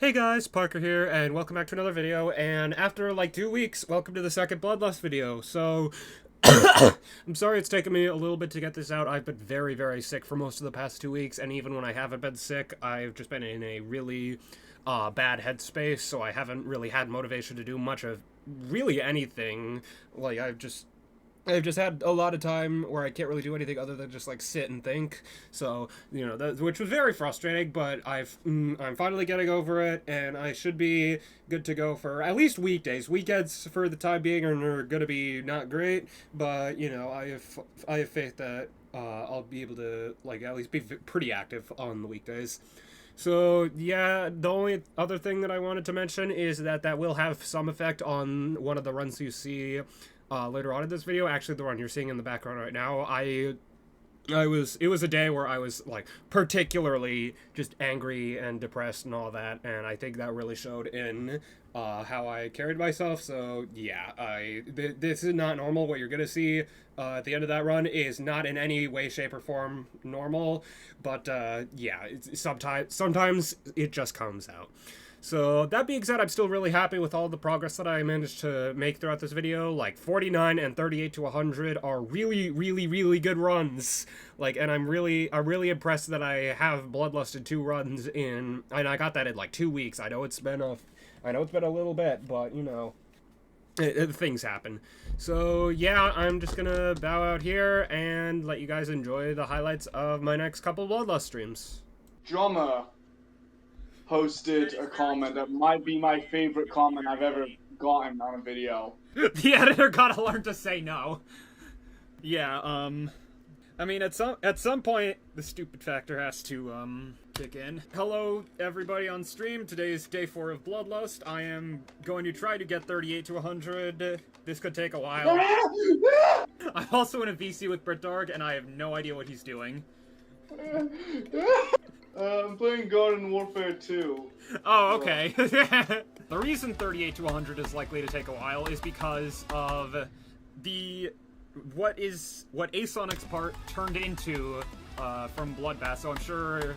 Hey guys, Parker here, and welcome back to another video, and after like 2 weeks, welcome to the second Bloodlust video. So, I'm sorry it's taken me a little bit to get this out. I've been very, very sick for most of the past 2 weeks, and even when I haven't been sick, I've just been in a really bad headspace, so I haven't really had motivation to do much of really anything. Like, I've just had a lot of time where I can't really do anything other than just like sit and think. So, you know, which was very frustrating, but I'm finally getting over it, and I should be good to go for at least weekdays. Weekends for the time being are going to be not great, but you know, I have faith that I'll be able to like at least be pretty active on the weekdays. So, yeah, the only other thing that I wanted to mention is that will have some effect on one of the runs you see later on in this video. Actually, the one you're seeing in the background right now, it was a day where I was like particularly just angry and depressed and all that, and I think that really showed in how I carried myself. So yeah, this is not normal. What you're gonna see at the end of that run is not in any way, shape, or form normal, but yeah, sometimes it just comes out. So, that being said, I'm still really happy with all the progress that I managed to make throughout this video. Like, 49 and 38 to 100 are really, really, really good runs. Like, and I'm really impressed that I have Bloodlusted 2 runs in, and I got that in, like, 2 weeks. I know it's been a little bit, but, you know, things happen. So, yeah, I'm just gonna bow out here and let you guys enjoy the highlights of my next couple Bloodlust streams. Drummer posted a comment that might be my favorite comment I've ever gotten on a video. The editor gotta learn to say no. Yeah, I mean, at some point, the stupid factor has to, kick in. Hello, everybody on stream. Today is day 4 of Bloodlust. I am going to try to get 38 to 100. This could take a while. I'm also in a VC with BritDarg, and I have no idea what he's doing. I'm playing Garden Warfare 2. Oh, okay. The reason 38 to 100 is likely to take a while is because of what Asonic's part turned into from Bloodbath. So I'm sure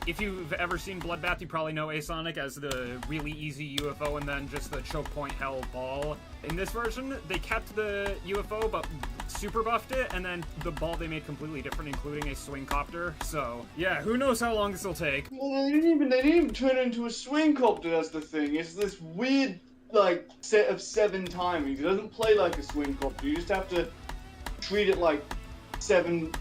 if you've ever seen Bloodbath, you probably know Asonic as the really easy UFO and then just the choke point hell ball. In this version, they kept the UFO but super buffed it, and then the ball they made completely different, including a swing copter. So yeah, who knows how long this will take. Well, they didn't even turn it into a swing copter, that's the thing. It's this weird, like, set of 7 timings. It doesn't play like a swing copter. You just have to treat it like 7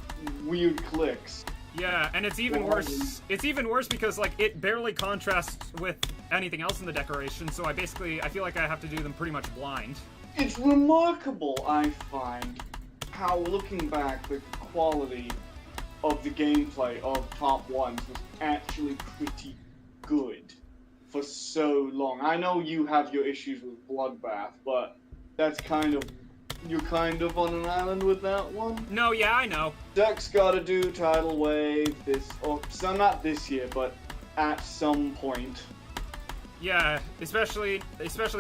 weird clicks. Yeah, and it's even worse. It's even worse because, like, it barely contrasts with anything else in the decoration, so I feel like I have to do them pretty much blind. It's remarkable, I find, how, looking back, the quality of the gameplay of Top 1s was actually pretty good for so long. I know you have your issues with Bloodbath, but that's you're kind of on an island with that one. No, yeah, I know. Deck's gotta do Tidal Wave so not this year, but at some point. Yeah, especially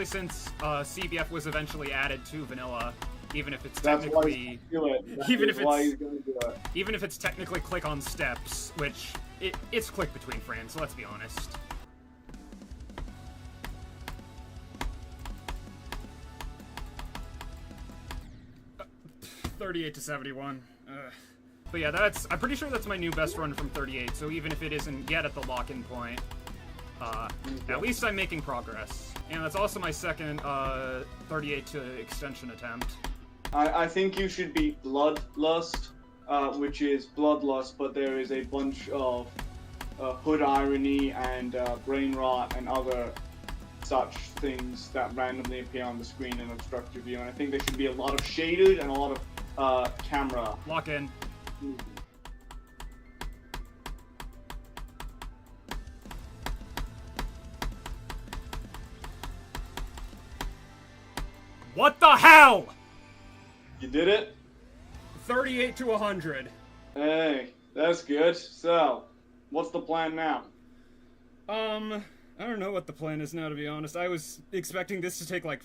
since CBF was eventually added to vanilla, even if it's technically even if it's technically click on steps, which it's click between frames. So let's be honest. Uh, 38 to 71. But yeah, I'm pretty sure that's my new best run from 38. So even if it isn't yet at the lock-in point. At least I'm making progress. And that's also my second 38 to extension attempt. I think you should beat Bloodlust, which is Bloodlust, but there is a bunch of hood irony and brain rot and other such things that randomly appear on the screen and obstruct your view. And I think there should be a lot of shaded and a lot of camera. Lock in. What the hell? You did it? 38 to 100. Hey, that's good. So, what's the plan now? I don't know what the plan is now, to be honest. I was expecting this to take, like,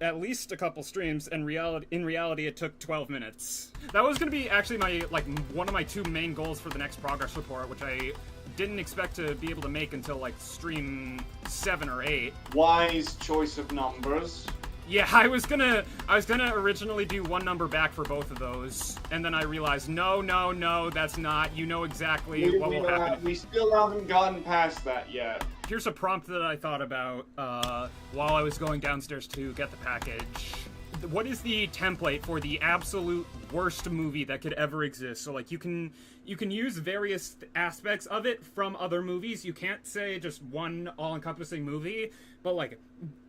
at least a couple streams, and in reality it took 12 minutes. That was gonna be actually my, like, one of my 2 main goals for the next progress report, which I didn't expect to be able to make until like stream 7 or 8. Wise choice of numbers. Yeah, I was gonna originally do one number back for both of those, and then I realized no, that's not. You know exactly what will happen. We still haven't gotten past that yet. Here's a prompt that I thought about while I was going downstairs to get the package. What is the template for the absolute worst movie that could ever exist? So like you can use various aspects of it from other movies. You can't say just one all-encompassing movie, but like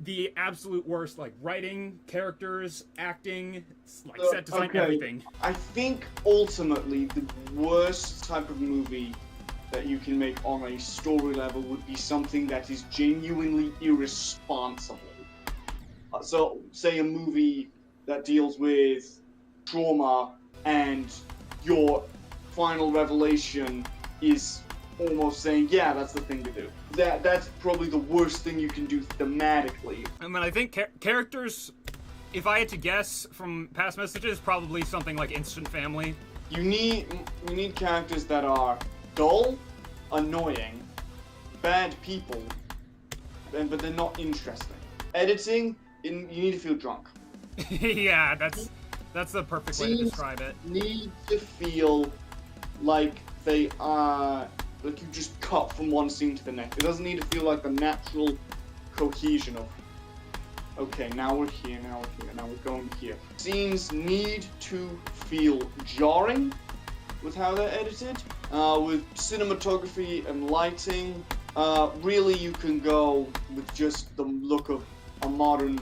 the absolute worst, like writing, characters, acting, like set design, everything. I think ultimately the worst type of movie that you can make on a story level would be something that is genuinely irresponsible. So, say a movie that deals with trauma and your final revelation is almost saying, yeah, that's the thing to do. That's probably the worst thing you can do thematically. I mean, I think characters, if I had to guess from past messages, probably something like Instant Family. You need characters that are dull, annoying, bad people, but they're not interesting. Editing, you need to feel drunk. Yeah, that's the perfect way to describe it. Need to feel like they are, like you just cut from one scene to the next. It doesn't need to feel like the natural cohesion of, okay, now we're here, now we're going here. Scenes need to feel jarring with how they're edited. With cinematography and lighting, really you can go with just the look of a modern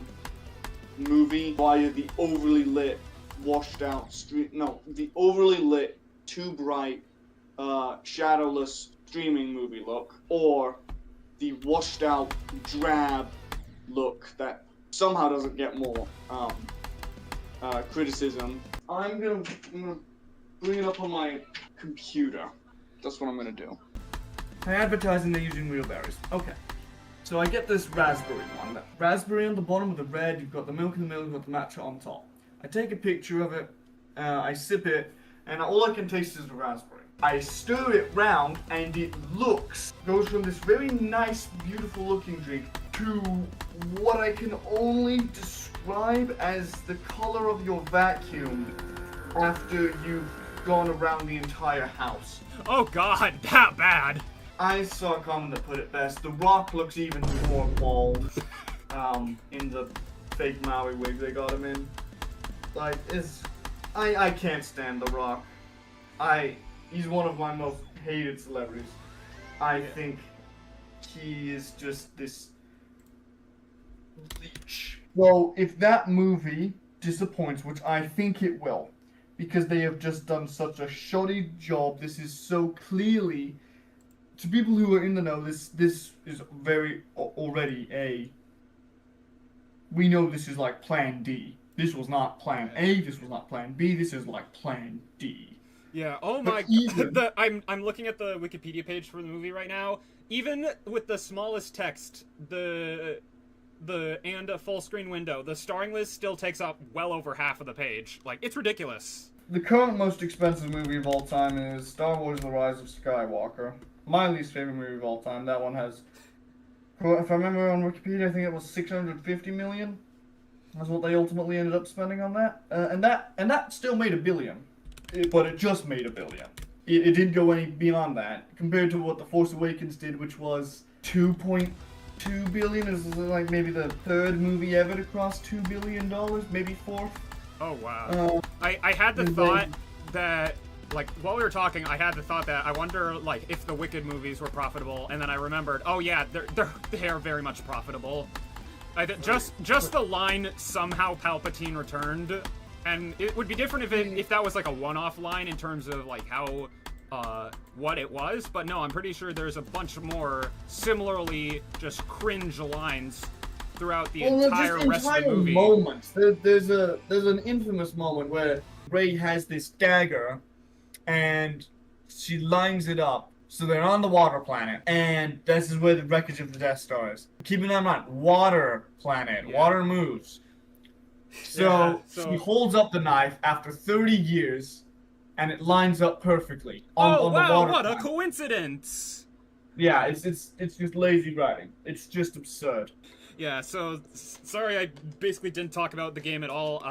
movie via the overly lit, washed out the overly lit, too bright, shadowless streaming movie look, or the washed out, drab look that somehow doesn't get more criticism. I'm gonna bring it up on my computer. That's what I'm gonna do. Advertising they're using wheelbarrows. Okay. So I get this raspberry one. Raspberry on the bottom with the red, you've got the milk in the middle, you've got the matcha on top. I take a picture of it, I sip it, and all I can taste is the raspberry. I stir it round, and it goes from this very nice, beautiful looking drink to what I can only describe as the color of your vacuum after you've gone around the entire house. Oh god, that bad. I saw a comment that put it best. The Rock looks even more bald in the fake Maui wig they got him in. Like, I can't stand The Rock. He's one of my most hated celebrities. I think he is just this leech. So if that movie disappoints, which I think it will, because they have just done such a shoddy job, this is so clearly, to people who are in the know, this is very already we know this is like Plan D. This was not Plan A, this was not Plan B, this is like Plan D. Yeah, oh my god. I'm looking at the Wikipedia page for the movie right now. Even with the smallest text, and a full screen window, the starring list still takes up well over half of the page. Like, it's ridiculous. The current most expensive movie of all time is Star Wars The Rise of Skywalker. My least favorite movie of all time. That one has, if I remember on Wikipedia, I think it was $650 million. That's what they ultimately ended up spending on that. And that still made $1 billion. But it just made $1 billion. It didn't go any beyond that. Compared to what The Force Awakens did, which was $2.2 billion. This is like maybe the third movie ever to cross $2 billion, maybe fourth. Oh wow. I had the thought that, like, while we were talking, I had the thought that I wonder, like, if the Wicked movies were profitable, and then I remembered, oh yeah, they are very much profitable. Just the line, somehow Palpatine returned, and it would be different if that was like a one-off line in terms of like how what it was, but no, I'm pretty sure there's a bunch more similarly just cringe lines throughout the entire rest of the movie. Moments. There's an infamous moment where Rey has this dagger, and she lines it up. So they're on the water planet, and this is where the wreckage of the Death Star is. Keeping that in mind, water planet, water moves. So she holds up the knife after 30 years, and it lines up perfectly on the water what planet. A coincidence! Yeah, it's just lazy writing. It's just absurd. Yeah, so sorry I basically didn't talk about the game at all.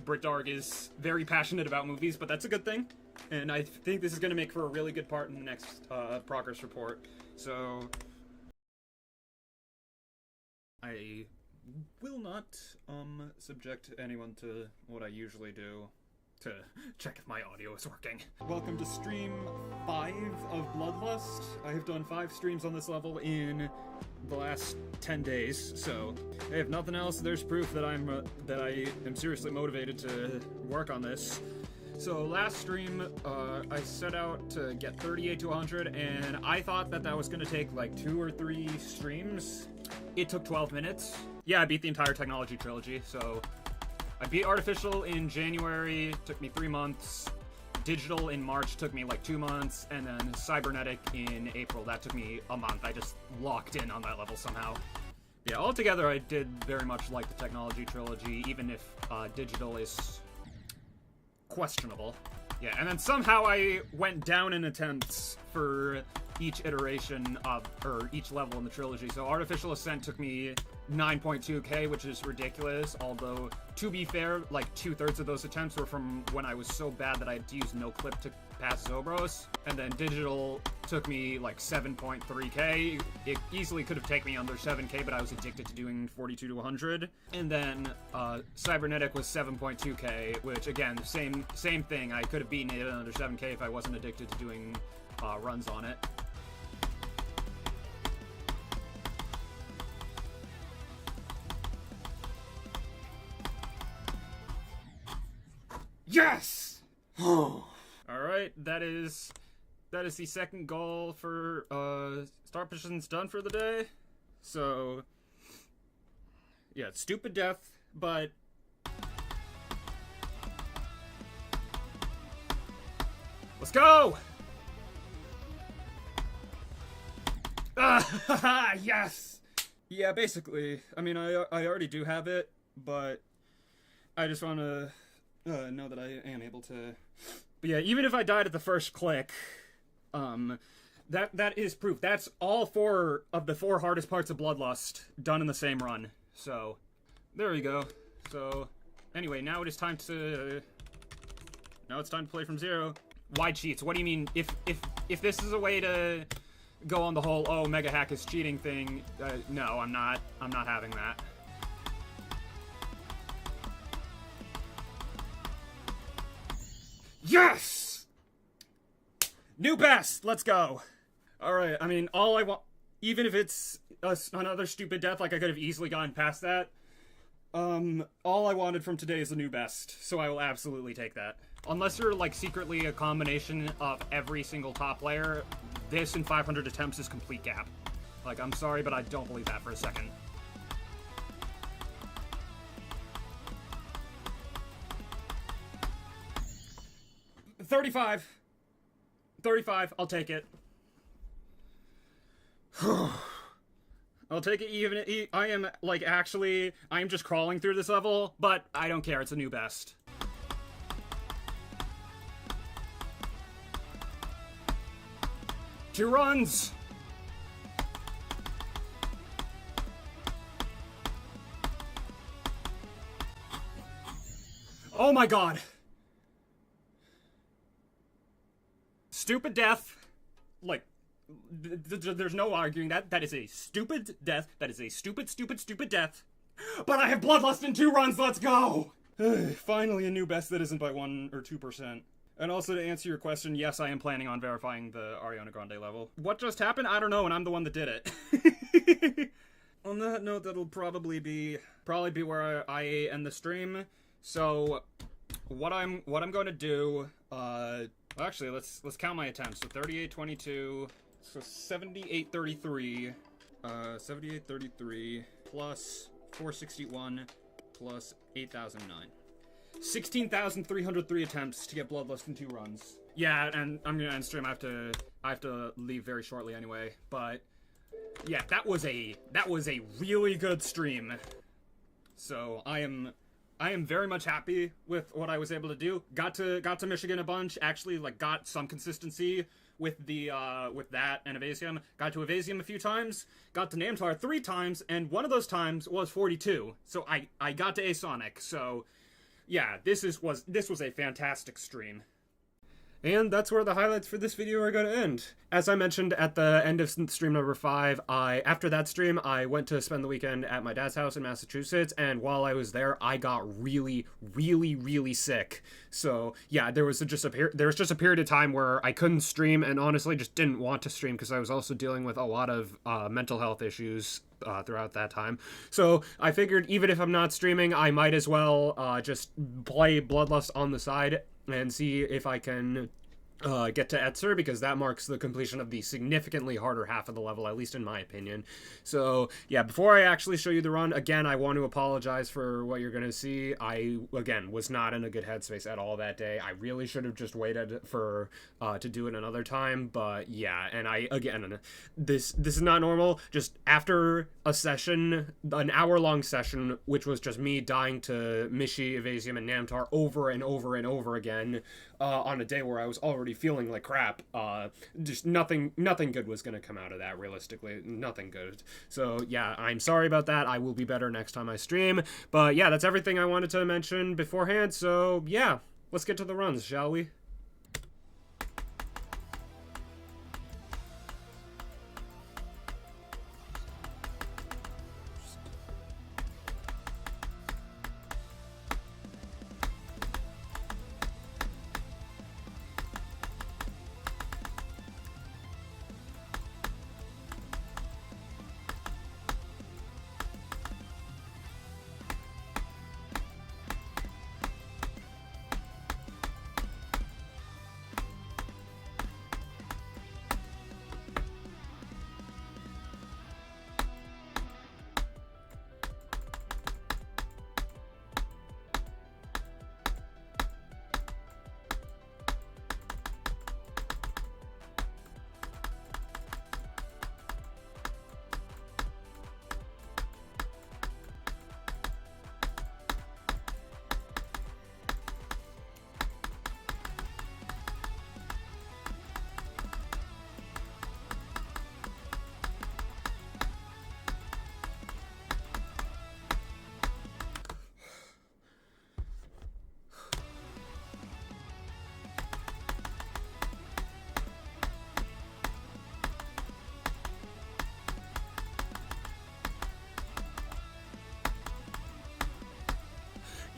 Brickdarg is very passionate about movies, but that's a good thing. And I think this is going to make for a really good part in the next progress report. So I will not subject anyone to what I usually do to check if my audio is working. Welcome to stream 5 of Bloodlust. I have done 5 streams on this level in the last 10 days, so if nothing else, there's proof that I am seriously motivated to work on this. So last stream, I set out to get 38 to 100, and I thought that was gonna take like 2 or 3 streams. It took 12 minutes. Yeah, I beat the entire technology trilogy, so I beat Artificial in January, took me 3 months. Digital in March took me like 2 months, and then Cybernetic in April, that took me a month. I just locked in on that level somehow. Yeah, altogether I did very much like the technology trilogy, even if Digital is questionable. Yeah, and then somehow I went down in attempts for each iteration of, or each level in the trilogy. So Artificial Ascent took me 9.2k, which is ridiculous, although, to be fair, like 2/3 of those attempts were from when I was so bad that I had to use no clip to pass Zobros. And then Digital took me like 7.3k. It easily could have taken me under 7k, but I was addicted to doing 42 to 100. And then Cybernetic was 7.2k, which again, same thing. I could have beaten it under 7k if I wasn't addicted to doing runs on it. Yes! Alright, that is the second goal for start positions done for the day. So yeah, stupid death, but let's go! Yes! Yeah, basically. I mean, I already do have it, but I just want to know that I am able to. But yeah, even if I died at the first click, that is proof. That's all 4 of the 4 hardest parts of Bloodlust done in the same run. So there we go. So anyway, now it's time to play from 0. Wide cheats. What do you mean? If this is a way to go on the whole mega hack is cheating thing, no, I'm not having that. Yes! New best! Let's go! Alright, I mean, all I want, even if it's another stupid death, like I could have easily gone past that, all I wanted from today is a new best, so I will absolutely take that. Unless you're, like, secretly a combination of every single top layer, this in 500 attempts is complete gap. Like, I'm sorry, but I don't believe that for a second. $35, I'll take it. I'll take it even if I am, like, actually, I am just crawling through this level, but I don't care, it's a new best. Two runs! Oh my god! Stupid death. Like, there's no arguing that. That is a stupid death. That is a stupid death. But I have Bloodlust in 2 runs, let's go! Finally a new best that isn't by 1 or 2%. And also to answer your question, yes, I am planning on verifying the Ariana Grande level. What just happened? I don't know, and I'm the one that did it. On that note, that'll probably be where I end the stream. So, what I'm going to do, actually, let's count my attempts. So 38, 22, so 78, 33, 78, 33, plus 461, plus 8,009. 16,303 attempts to get Bloodlust in 2 runs. Yeah, and I'm gonna end stream. I have to leave very shortly anyway. But yeah, that was a really good stream. So I am very much happy with what I was able to do. Got to Michigan a bunch. Actually, like, got some consistency with the with that and Evasium. Got to Evasium a few times, got to Namtar 3 times, and one of those times was 42. So I got to Asonic. So yeah, this was a fantastic stream. And that's where the highlights for this video are going to end. As I mentioned at the end of stream number 5, after that stream, I went to spend the weekend at my dad's house in Massachusetts, and while I was there, I got really, really, really sick. So yeah, there was just a period of time where I couldn't stream, and honestly just didn't want to stream because I was also dealing with a lot of mental health issues throughout that time. So I figured even if I'm not streaming, I might as well just play Bloodlust on the side and see if I can get to Etzer, because that marks the completion of the significantly harder half of the level, at least in my opinion. So yeah, before I actually show you the run, again, I want to apologize for what you're going to see. I, again, was not in a good headspace at all that day. I really should have just waited for to do it another time, but yeah, and this is not normal. Just after a session, an hour-long session, which was just me dying to Mishi, Evasium, and Namtar over and over and over again, on a day where I was already feeling like crap, just nothing good was going to come out of that, realistically. Nothing good. So yeah, I'm sorry about that. I will be better next time I stream. But yeah, that's everything I wanted to mention beforehand. So yeah, let's get to the runs, shall we?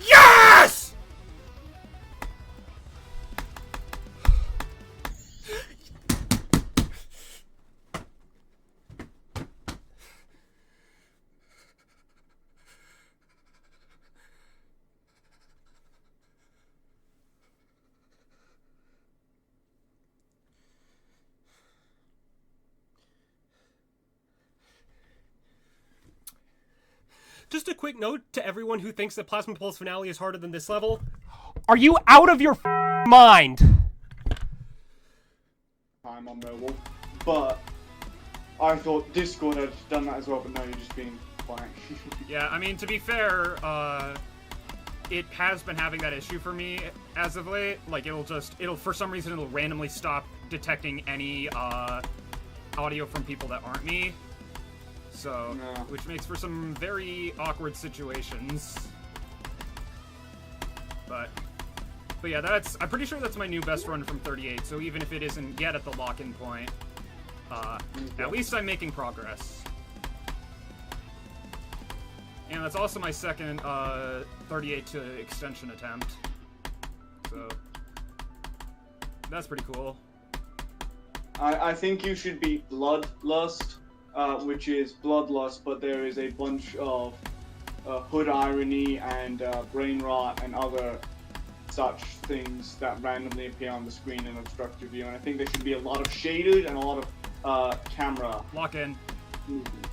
Yes! Just a quick note to everyone who thinks that Plasma Pulse Finale is harder than this level. Are you out of your mind? I'm on mobile, but I thought Discord had done that as well, but no, you're just being quiet. Yeah, I mean, to be fair, it has been having that issue for me as of late. Like, for some reason, it'll randomly stop detecting any, audio from people that aren't me. So, No. which makes for some very awkward situations. But yeah, I'm pretty sure that's my new best run from 38, so even if it isn't yet at the lock-in point, at least I'm making progress. And that's also my second, 38 to extension attempt. So, that's pretty cool. I think you should beat Bloodlust, which is Bloodlust, but there is a bunch of hood irony and brain rot and other such things that randomly appear on the screen and obstruct your view. And I think there should be a lot of shaded and a lot of camera Lock in. movement.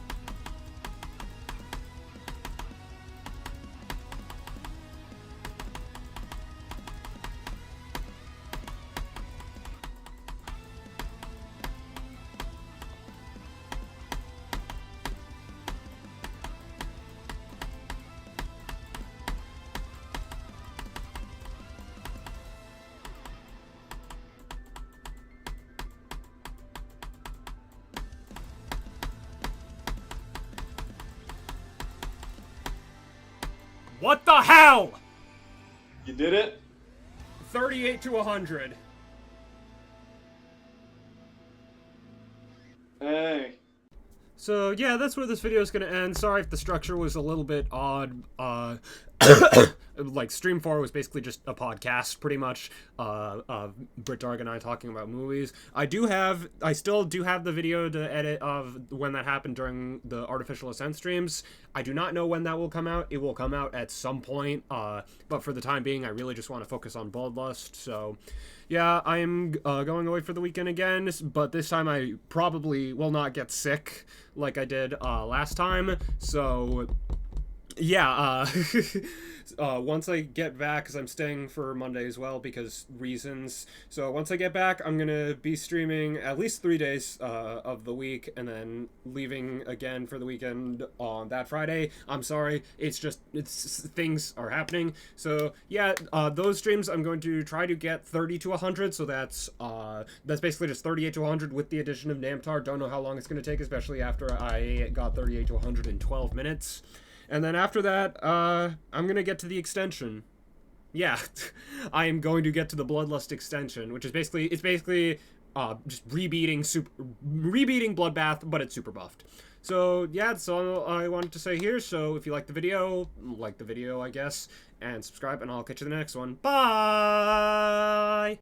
What the hell? You did it? 38 to 100. Hey. So yeah, that's where this video is gonna end. Sorry if the structure was a little bit odd. Like Stream 4 was basically just a podcast, pretty much. Britt Darg and I talking about movies. I still do have the video to edit of when that happened during the Artificial Ascent streams. I do not know when that will come out. It will come out at some point. But for the time being, I really just want to focus on Bloodlust. So yeah, I am going away for the weekend again, but this time I probably will not get sick like I did last time. So yeah, once I get back, because I'm staying for Monday as well because reasons. So once I get back, I'm gonna be streaming at least 3 days of the week, and then leaving again for the weekend on that Friday. I'm sorry, it's things are happening. So yeah, those streams I'm going to try to get 30 to 100. So that's basically just 38 to 100 with the addition of Namtar. Don't know how long it's gonna take, especially after I got 38 to 100 in 12 minutes. And then after that, I'm going to get to the extension. Yeah, I am going to get to the Bloodlust extension, which is basically, just rebeating Bloodbath, but it's super buffed. So yeah, that's all I wanted to say here. So if you like the video, I guess, and subscribe, and I'll catch you in the next one. Bye!